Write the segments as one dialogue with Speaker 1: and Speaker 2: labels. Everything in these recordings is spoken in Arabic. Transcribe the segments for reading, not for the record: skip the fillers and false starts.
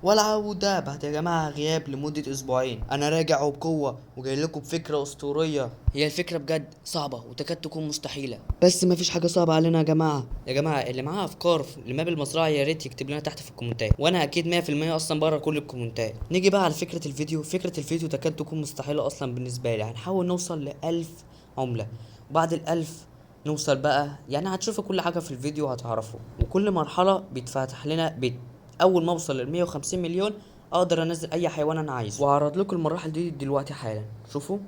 Speaker 1: والعودة بعد يا جماعة غياب لمدة أسبوعين. أنا راجع وبقوة وجاي لكم بفكرة أسطورية. هي الفكرة بجد صعبة وتكاد تكون مستحيلة، بس مفيش حاجة صعبة علينا يا جماعة. يا جماعة اللي معاه أفكار لماب المزرعة يا ريت يكتب لنا تحت في الكومنتات، وأنا أكيد 100% أصلا بره كل الكومنتات. نيجي بقى على فكرة الفيديو. فكرة الفيديو تكاد تكون مستحيلة أصلا بالنسبة لي. هنحاول نوصل ل1000 عملة، وبعد ال1000 نوصل بقى، يعني هتشوفوا كل حاجة في الفيديو هتعرفوا، وكل مرحلة بيتفتح لنا بيت. اول ما اوصل لل 150 مليون اقدر انزل اي حيوان انا عايزه، وهعرض لكم المراحل دي دلوقتي حالا. شوفوا،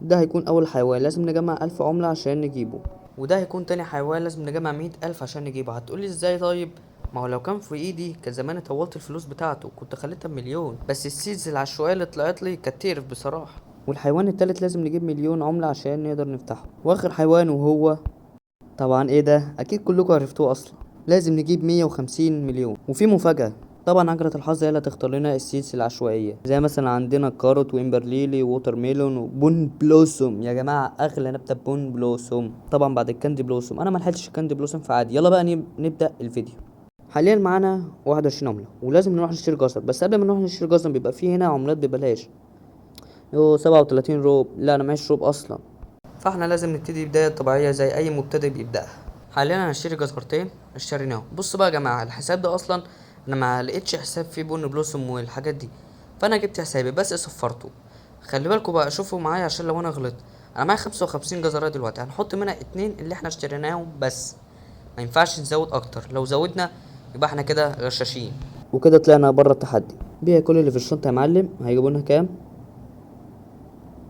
Speaker 1: ده هيكون اول حيوان لازم نجمع 1000 عملة عشان نجيبه، وده هيكون تاني حيوان لازم نجمع 100,000 عشان نجيبه. هتقولي ازاي؟ طيب ما هو لو كان في ايدي كان زمان طولت الفلوس بتاعته، كنت خليتها بمليون، بس السيدز العشوائية اللي طلعت لي كانت تقرف بصراحة. والحيوان التالت لازم نجيب مليون عملة عشان نقدر نفتحه. واخر حيوان وهو طبعا ايه ده؟ اكيد كلكم عرفتوه اصلا. لازم نجيب 150 مليون. وفي مفاجأة، طبعا عجلة الحظ هي اللي هتختار لنا السيدز العشوائية، زي مثلا عندنا كاروت وامبرليلي ووتر ميلون وبون بلوسوم. يا جماعة اغلى نبتة بون بلوسوم طبعا بعد الكاندي بلوسوم. انا ملحقتش الكاندي بلوسوم فعادي. يلا بقى نبدأ الفيديو. حاليا معانا 21 عملة ولازم نروح نشتري جزر، بس قبل ما نروح نشتري جزر بيبقى فيه هنا عملات ببلاش. يو 37 روب. لا انا معيش روب اصلا، فاحنا لازم نبتدي بداية طبيعية زي اي مبتدئ بيبدأها. حاليا هنشتري جزرتين اشتريناهم. بصوا بقى يا جماعة، الحساب ده اصلا انا ما لقيتش حساب فيه بون بلوسوم والحاجات دي، فانا جبت حسابي بس صفرته. خلي بالكوا بقى، شوفوا معايا عشان لو انا غلطت. انا معايا 55 جزرة دلوقتي، هنحط منها اتنين اللي احنا اشتريناهم بس، ما ينفعش نزود اكتر. لو زودنا يبقى احنا كده غشاشين، وكده طلعنا بره التحدي. بيع كل اللي في الشنطة يا معلم. هيجيبوا لنا كام؟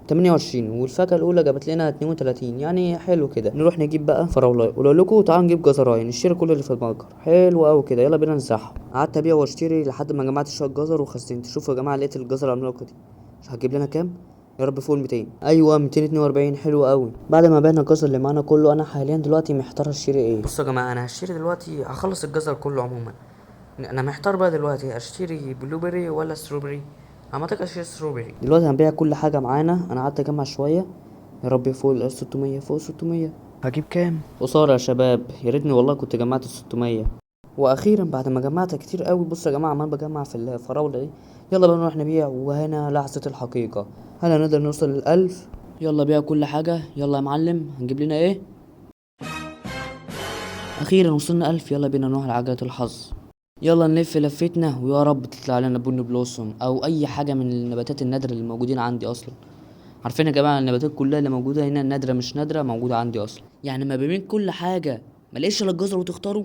Speaker 1: 28. والفاكهة الأولى جابت لنا 32، يعني حلو كده. نروح نجيب بقى فراولاي. ولو لكم تعالوا نجيب جزراية نشتري كل اللي في المتجر. حلو أوي كده، يلا بينا نزرعهم. قعدت أبيع وأشتري لحد ما جمعت شوية جزر وخزنت. شوفوا يا جماعة لقيت الجزر العملاقة دي. مش هتجيب لنا كام؟ يا رب فوق ال 200. ايوه 242. حلو قوي. بعد ما بعنا الجزر اللي معانا كله، انا حاليا دلوقتي محتار اشتري ايه. بصوا يا جماعه، انا هشتري دلوقتي، هخلص الجزر كله عموما. انا محتار بقى دلوقتي اشتري بلو بيري ولا ستروبري. عامة اشتري ستروبري. دلوقتي هنبيع كل حاجه معانا. انا قعدت اجمع شويه. يا رب فوق ال 600، فوق 600. هجيب كام؟ خساره يا شباب، يا ريتني والله كنت جمعت ال 600. واخيرا بعد ما جمعت كتير قوي، بصوا يا جماعه عمال بجمع في الفراوله دي. يلا بقى نروح نبيع، وهنا لحظه الحقيقه. هل هنقدر نوصل لل1000؟ يلا بيع كل حاجه. يلا يا معلم، هنجيب لنا ايه؟ اخيرا وصلنا 1000. يلا بينا نروح لعجلة الحظ. يلا نلف لفتنا ويا رب تطلع لنا بن بلوسوم او اي حاجة من النباتات النادرة اللي موجودين عندي اصلا. عارفين يا جماعة النباتات كلها اللي موجودة هنا نادرة مش نادرة موجودة عندي اصلا. يعني ما بين كل حاجة ملاقيش الا الجزر وتختاره؟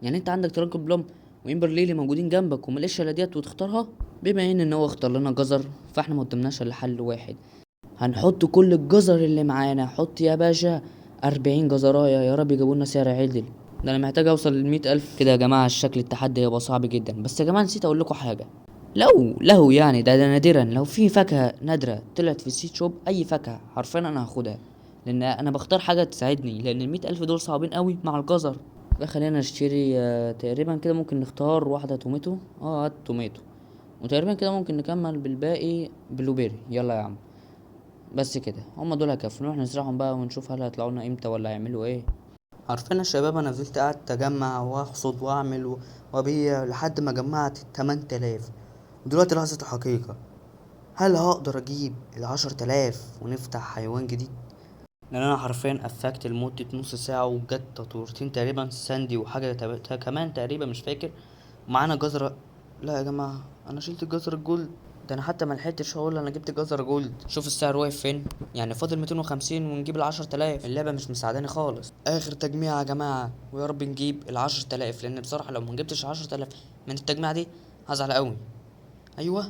Speaker 1: يعني انت عندك ترانك بلوم وامبر ليلي موجودين جنبك وملاقيش الا ديت وتختارها؟ بما ان هو اختار لنا جزر، فاحنا ما قدمناش الا حل واحد. هنحط كل الجزر اللي معانا. حط يا باشا 40 جزرايه، يا رب يجيبوا لنا سعر عدل. ده انا محتاج اوصل ل100,000 كده يا جماعه. الشكل التحدي هيبقى صعب جدا. بس يا جماعه نسيت اقول لكم حاجه. لو يعني ده نادرا لو في فاكهه نادره طلعت في السيت شوب، اي فاكهه حرفيا انا هاخدها، لان انا بختار حاجه تساعدني، لان ال100,000 دول صعبين قوي مع الجزر. بقى خلينا نشتري تقريبا كده ممكن نختار واحده توميتو. هات توميتو. وتقريبا كده ممكن نكمل بالباقي بلو بيري. يلا يا عم، بس كده هما دول هيكفوا. نروح نزرعهم بقى ونشوف هل هيطلعوا لنا امتى ولا هيعملوا ايه. عارفين يا شباب، انا فضلت قعدت اجمع واحصد واعمل وابيع لحد ما جمعت 8000. ودلوقتي لحظة الحقيقة. هل هقدر اجيب ال10,000 ونفتح حيوان جديد؟ لان انا حرفيا افكت لمدة نص ساعة وجت تطورتين تقريبا ساندي وحاجة كمان تقريبا مش فاكر. معانا جزرة. لا يا جماعة، انا شلت الجزر الجولد. ده انا حتى ملحقتش اقول انا جبت جزر جولد. شوف السعر واقف فين، يعني فاضل 250 ونجيب ال10,000. اللعبة مش مساعداني خالص. اخر تجميع يا جماعة، ويا رب نجيب ال10,000، لان بصراحة لو منجبتش 10,000 من التجميع دي هزعل قوي. ايوه،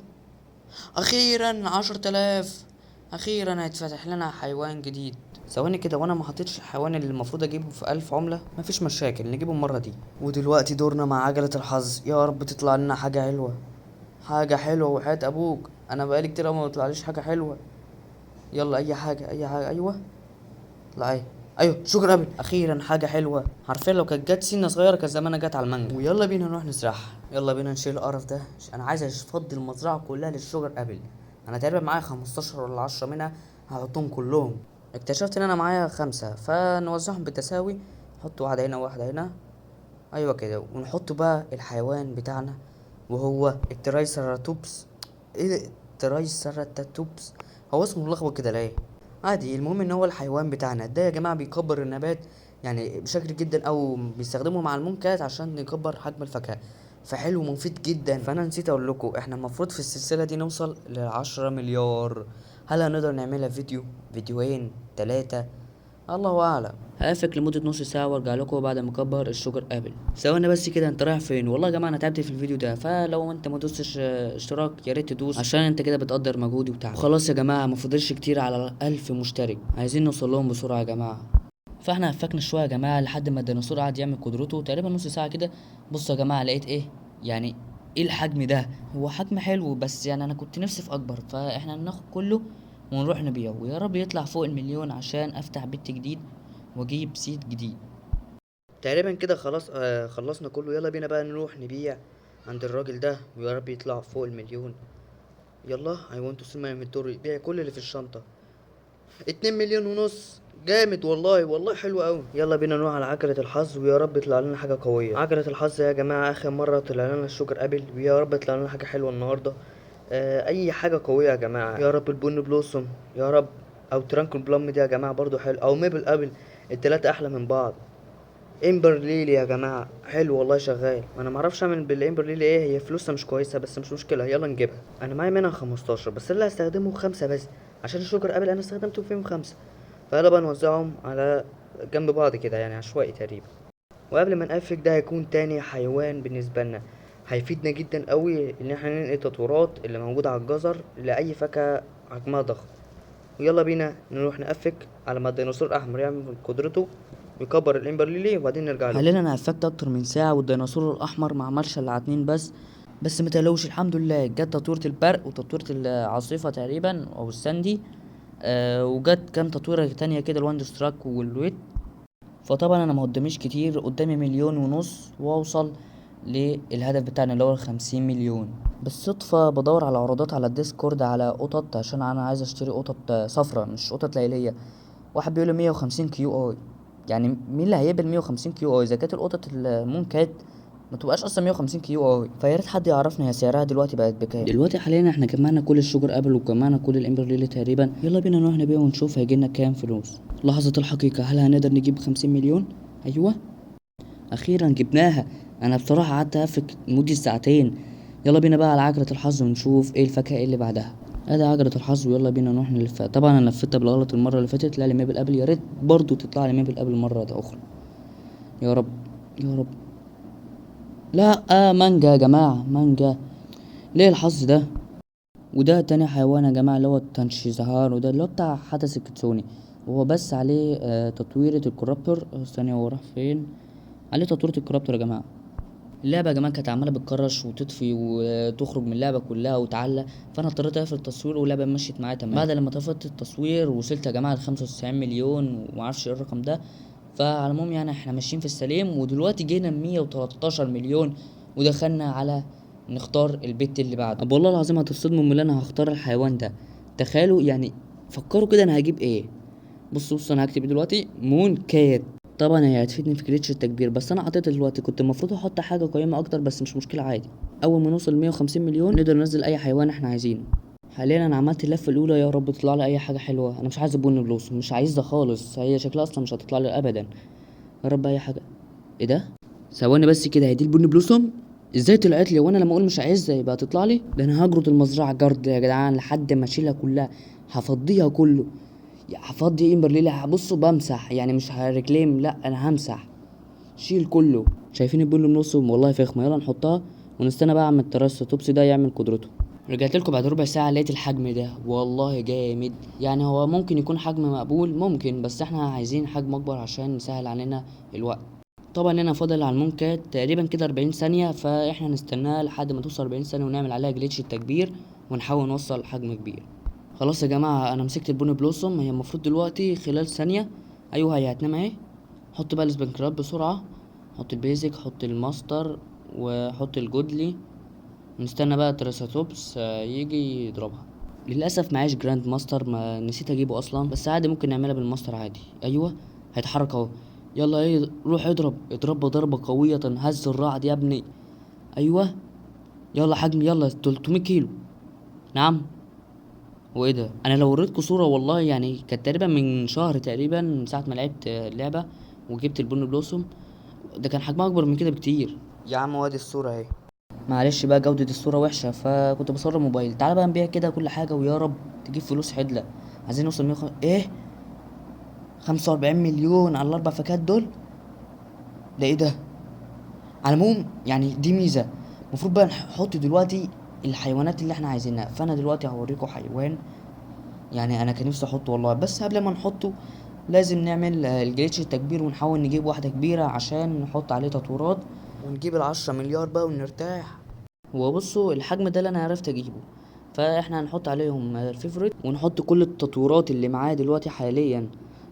Speaker 1: اخيرا 10,000. اخيرا هيتفتح لنا حيوان جديد. ثواني كده، وانا ما حطيتش الحيوان اللي المفروض اجيبه في 1000 عملة. مفيش مشاكل، نجيبه المرة دي. ودلوقتي دورنا مع عجلة الحظ. يا رب تطلع لنا حاجة حلوة. حاجة حلوة وحياة ابوك، انا بقالي كتير أوي ما بيطلعليش حاجة حلوة. يلا اي حاجة اي حاجة. ايوه اطلع ايه؟ ايوه شكرا ابي. اخيرا حاجة حلوة. حرفيا لو كانت جت سنة صغيرة كان زمانها جت على المانجا. ويلا بينا نروح نزرعها. يلا بينا نشيل القرف ده. انا عايز افضي المزرعة كلها للشجر ابل. انا تقريبا معايا 15 ولا 10 منها، هحطهم كلهم. اكتشفت ان انا معايا 5 فنوزعهم بالتساوي. نحط واحدة هنا وواحدة هنا. ايوه كده. ونحط بقى الحيوان بتاعنا وهو الترايسراتوبس. ايه ده؟ الترايسراتوبس. هو اسمه ملخبط كده ليه؟ عادي، المهم ان هو الحيوان بتاعنا ده يا جماعه بيكبر النبات يعني بشكل جدا، او بيستخدمه مع المنكات عشان يكبر حجم الفاكهه، فحلو ومفيد جدا. فانا نسيت اقول لكم احنا المفروض في السلسله دي نوصل ل10 مليار. هل هنقدر نعملها فيديو، فيديوهين، 3؟ الله اعلم. هقفك لمده نص ساعه وارجع لكم بعد ما اكبر الشجر ابل. ثواني بس كده، انت رايح فين؟ والله يا جماعه انا تعبت في الفيديو ده، فلو انت ما دوستش اشتراك يا ريت تدوس، عشان انت كده بتقدر مجهودي وتعبي. خلاص يا جماعه، ما فاضلش كتير على 1000 مشترك، عايزين نوصل لهم بسرعه يا جماعه. فاحنا هفكنا شويه يا جماعه لحد ما الديناصور قعد يعمل قدرته تقريبا نص ساعه كده. بصوا يا جماعه لقيت ايه؟ يعني ايه الحجم ده؟ هو حجم حلو، بس يعني انا كنت نفسي في اكبر، فاحنا هناخد كله ونروح نبيعه، ويا رب يطلع فوق المليون عشان افتح بيت جديد واجيب سيت جديد. تقريبا كده خلاص، خلصنا كله. يلا بينا بقى نروح نبيع عند الراجل ده، ويا رب يطلع فوق المليون. يلا I want to sell my inventory. بيع كل اللي في الشنطة. 2 مليون ونص. جامد والله، والله حلو قوي. يلا بينا نروح على عجلة الحظ، ويا رب يطلع لنا حاجة قوية. عجلة الحظ يا جماعة، اخر مرة طلع لنا الشوجر ابل، ويا رب يطلع لنا حاجة حلوة النهاردة. اي حاجة قوية يا جماعة، يا رب البن بلوسوم يا رب، او ترانكل بلام دي يا جماعة برضو حلو، او ميبل ابل. التلاتة احلى من بعض. امبر ليلي يا جماعه حلو والله شغال. انا معرفش اعمل بالامبر ليلي ايه، هي فلوسها مش كويسه بس مش مشكله، يلا نجيبها. انا معايا منها 15 بس، اللي هستخدمه 5 بس، عشان الشجر قبل انا استخدمته فيهم 5. فيلا بقى نوزعهم على جنب بعض كده يعني عشوائي تقريبا. وقبل ما نقفل، ده هيكون تاني حيوان بالنسبه لنا، هيفيدنا جدا قوي ان احنا ننقل التطورات اللي موجوده على الجزر لاي فاكهه حجمها ضخم. ويلا بينا نروح نقفك على ما الديناصور الاحمر يعمل قدرته ويكبر الامبر ليلي، وبعدين نرجع له. حاليا انا قفكت اكتر من ساعه والديناصور الاحمر ما عملش الا 2 بس. بس متقلقوش الحمد لله، جت تطويره البرق وتطويره العاصفه تقريبا او الساندي. وجت كام تطويره تانية كده، الواندر ستراك والويت. فطبعا انا ما قداميش كتير، قدامي 1,5 مليون واوصل للهدف بتاعنا اللي هو 50 مليون. بالصدفة بدور على عروضات على الديسكورد على قطط، عشان انا عايز اشتري قطط صفرة مش قطط ليلية. واحد بيقول لي 150 كيو اي. يعني مين اللي هيقبل 150 كيو اي اذا كانت القطط المون كات ما تبقاش اصلا 150 كيو اي؟ فيا ريت حد يعرفنا هي سعرها دلوقتي بقت بكام. دلوقتي حاليا احنا جمعنا كل الشجر ابل وجمعنا كل الامبر ليلي تقريبا. يلا بينا نروح نبيع ونشوف هيجيلنا كام فلوس. لحظة الحقيقة، هل هنقدر نجيب 50 مليون؟ ايوه اخيرا جبناها. انا بصراحة قعدت افك مدة ساعتين. يلا بينا بقى على عجلة الحظ ونشوف ايه الفاكهة اللي بعدها. ادي عجلة الحظ ويلا بينا نروح نلف. طبعا انا لفتها بالغلط المرة اللي فاتت، لا لي ميبل ابل، يا ريت برضو تطلع لي ميبل ابل مرة اخرى. يا رب يا رب. لا مانجا يا جماعة، مانجا. ليه الحظ ده؟ وده تاني حيوان يا جماعة اللي هو التنشيزهار، وده اللي هو بتاع حدث الكتسوني. وهو بس عليه تطويرة الكورابتور. ثانية هو راح فين؟ عليه تطويرة الكورابتور يا جماعة. اللعبة يا جماعة كانت عمالة بتكرش وتطفي وتخرج من اللعبة كلها وتعلق، فأنا اضطريت أقفل التصوير واللعبة مشيت معايا تمام. بعد لما طفت التصوير وصلت يا جماعة ل95 مليون ومعرفش ايه الرقم ده. فعلى العموم يعني احنا ماشيين في السليم، ودلوقتي جينا 113 مليون، ودخلنا على نختار البت اللي بعده. طب والله العظيم هتصدموا من اللي انا هختار الحيوان ده. تخيلوا يعني، فكروا كده انا هجيب ايه. بص انا هكتب دلوقتي مون كات. طبعا هي هتفيدني في جريتش التكبير، بس انا حطيت دلوقتي، كنت المفروض احط حاجه قيمه اكتر بس مش مشكله عادي. اول ما نوصل 150 مليون نقدر ننزل اي حيوان احنا عايزينه. حاليا انا عملت اللفه الاولى، يا رب تطلع لي اي حاجه حلوه. انا مش عايز البن بلوسوم، مش عايزها خالص، هي شكلها اصلا مش هتطلع لي ابدا. يا رب اي حاجه. ايه ده؟ ثواني بس كده، هي دي البن بلوسوم؟ ازاي طلعت لي وانا لما اقول مش عايزها يبقى تطلع لي؟ ده انا هجرد المزرعه جرد يا جدعان لحد ما اشيلها كلها، هفضيها كله. هفضي امبر ليلى. هبصوا بمسح يعني مش هركليم، لا انا همسح. شيل كله. شايفين البن بنص والله فخمه. يلا نحطها ونستنى بقى عم التراسوتوبسي ده يعمل قدرته. رجعت لكم بعد ربع ساعه لقيت الحجم ده والله جامد. يعني هو ممكن يكون حجم مقبول ممكن، بس احنا عايزين حجم اكبر عشان يسهل علينا الوقت. طبعا هنا فاضل على المونكات تقريبا كده 40 ثانيه، فاحنا نستناها لحد ما توصل 40 ثانيه ونعمل عليها جليتش التكبير ونحاول نوصل حجم كبير. خلاص يا جماعه انا مسكت البوني بلوسوم، هي المفروض دلوقتي خلال ثانيه. ايوه هي هتنام اهي. حط بقى السبنكرات بسرعه، حط البيزك، حط الماستر، وحط الجودلي. نستنى بقى التريساتوبس يجي يضربها. للاسف معيش جراند ماستر، ما نسيت اجيبه اصلا، بس عادي ممكن نعملها بالماستر عادي. ايوه هيتحرك اهو. يلا ايه، روح اضرب ضربه قويه هز الرعد يا ابني. ايوه يلا حجم، يلا 300 كيلو. نعم. وايه ده؟ انا لو وريتكم صورة والله يعني كانت تقريبا من شهر تقريبا من ساعة ما لعبت اللعبة وجبت البن بلوسوم، ده كان حجمها اكبر من كده بكتير. يا عم وادي الصورة اهي. معلش بقى جودة الصورة وحشة فكنت بصور موبايل. تعالى بقى نبيع كده كل حاجة ويا رب تجيب فلوس حدلة. عايزين نوصل ايه، 45 مليون على الاربع فاكهات دول؟ ده ايه ده؟ على العموم يعني دي ميزة. المفروض بقى نحط دلوقتي الحيوانات اللي احنا عايزينها. فانا دلوقتي هوريكم حيوان يعني انا كان نفسي احطه والله، بس قبل ما نحطه لازم نعمل الجليتش التكبير ونحاول نجيب واحدة كبيرة عشان نحط عليه تطورات ونجيب ال10 مليار بقى ونرتاح. وبصوا الحجم ده اللي انا عرفت اجيبه، فاحنا هنحط عليهم الفيفوريت ونحط كل التطورات اللي معايا دلوقتي حاليا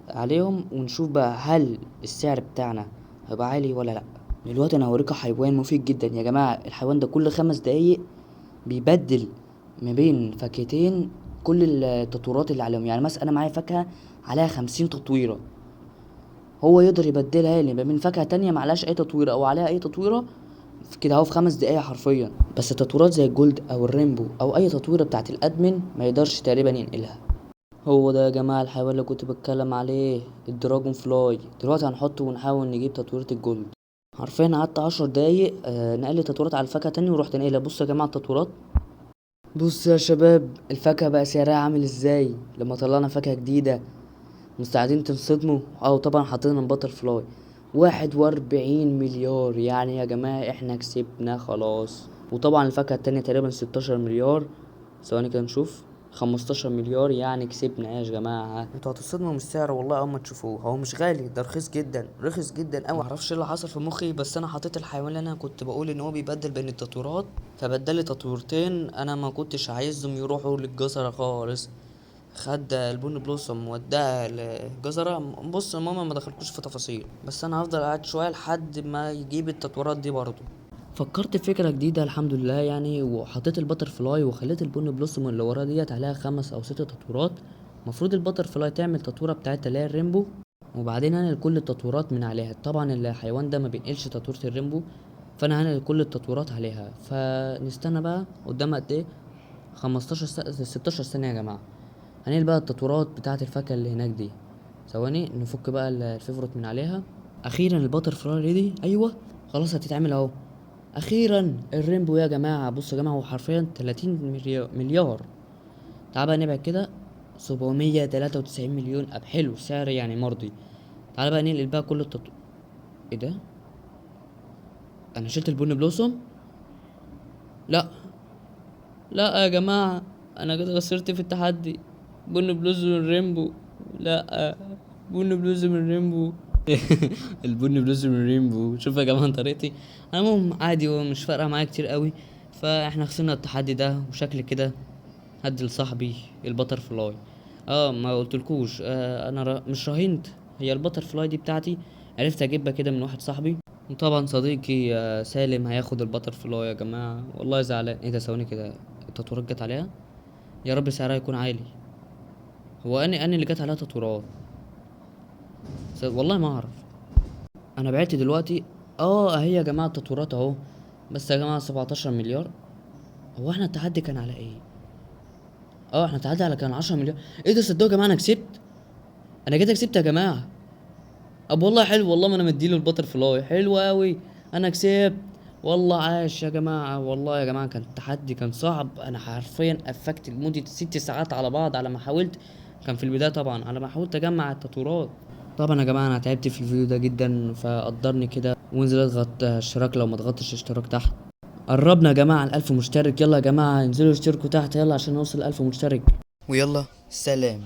Speaker 1: عليهم ونشوف بقى هل السعر بتاعنا هيبقى عالي ولا لا. دلوقتي انا هوريكم حيوان مفيد جدا يا جماعة. الحيوان ده كل 5 دقايق بيبدل ما بين فاكهتين كل التطويرات اللي عليهم. يعني مثلا انا معايا فاكهة عليها 50 تطويرة، هو يقدر يبدلها لي ما بين فاكهة تانية معلهاش اي تطويرة او عليها اي تطويرة كده اهو في 5 دقايق حرفيا. بس تطويرات زي الجولد او الرينبو او اي تطويرة بتاعت الادمن ما يقدرش تقريبا ينقلها. هو ده يا جماعة الحيوان اللي كنت بتكلم عليه، الدراجون فلاي. دلوقتي هنحطه ونحاول نجيب تطويرة الجولد. حرفيا قعدت 10 دقايق نقل تطويرات على الفاكهة تاني ورحت نقلها. بصوا يا جماعة التطويرات، بص يا شباب الفاكهة بقى سعرها عامل ازاي لما طلعنا فاكهة جديدة. مستعدين تنصدموا؟ او طبعا حطينا الباتر فلاي 41 مليار. يعني يا جماعة احنا كسبنا خلاص. وطبعا الفاكهة التانية تقريبا 16 مليار. ثواني كده نشوف، 15 مليار. يعني كسبنا ايه يا جماعة؟ انتوا هتصدموا من السعر والله اول ما تشوفوه. هو مش غالي، ده رخيص جدا، رخيص جدا اوي. معرفش ايه اللي حصل في مخي، بس انا حطيت الحيوان اللي انا كنت بقول ان هو بيبدل بين التطويرات فبدل لي تطويرتين انا ما كنتش عايزهم يروحوا للجزرة خالص. خد البن بلوسوم وداها للجزرة. بص ماما ما دخلكوش في تفاصيل، بس انا هفضل قاعد شوية لحد ما يجيب التطويرات دي برضو. فكرت في فكرة جديدة الحمد لله يعني، وحطيت الباتر فلاي وخليت البن بلوسوم اللي ورا ديت عليها 5 أو 6 تطويرات. المفروض الباتر فلاي تعمل تطويرة بتاعتها اللي هي الرينبو، وبعدين هنقل كل التطويرات من عليها. طبعا الحيوان ده ما بينقلش تطويرة الرينبو، فانا هنقل كل التطويرات عليها. فنستنى بقى قدام قد ايه، 16 ثانية يا جماعة. هنقل بقى التطويرات بتاعة الفاكهة اللي هناك دي. ثواني نفك بقى الفيفوريت من عليها. اخيرا الباتر فلاي ريدي، ايوه خلاص هتتعمل اهو. اخيرا الرينبو يا جماعه. بصوا يا جماعه هو حرفيا 30 مليار. تعال بقى نبعد كده، 793 مليون. اب حلو، سعر يعني مرضي. تعال بقى ننقل بقى كل ايه ده؟ انا شلت البن بلوسوم؟ لا لا يا جماعه، انا كده خسرت في التحدي. بن بلوسوم الرينبو، لا، بن بلوسوم الرينبو. البن بلوسوم الرينبو. شوف يا جماعه طريقتي. انا المهم عادي ومش فارقه معايا كتير قوي. فاحنا خسرنا التحدي ده وشكل كده هدي لصاحبي البتر فلاي. ما قلتلكوش انا مش راهنت، هي البتر فلاي دي بتاعتي. عرفت اجيبها كده من واحد صاحبي. وطبعا صديقي سالم هياخد البتر فلاي يا جماعه. والله زعلان. ايه ده؟ ثواني كده، التطورات جت عليها. يا رب سعرها يكون عالي. هو اني اللي جت عليها تطورات؟ والله ما اعرف. انا بعت دلوقتي. اهي يا جماعه التطورات اهو. بس يا جماعه 17 مليار. هو احنا التحدي كان على ايه؟ احنا التحدي على كان 10 مليار. ايه ده؟ صدقوا يا جماعه انا كسبت. انا كده كسبت يا جماعه. والله حلو والله، ما انا مديله البتر فلاي حلو قوي. انا كسبت والله. عاش يا جماعه. والله يا جماعه كان التحدي كان صعب. انا حرفيا افكت لمده 6 ساعات على بعض على ما حاولت. كان في البدايه طبعا على ما حاولت اجمع التطورات. طبعا يا جماعه انا تعبت في الفيديو ده جدا فقدرني كده وانزل اضغط اشتراك لو ما ضغطتش اشتراك تحت. قربنا يا جماعه على 1000 مشترك. يلا يا جماعه انزلوا اشتركوا تحت يلا عشان نوصل 1000 مشترك. ويلا سلام.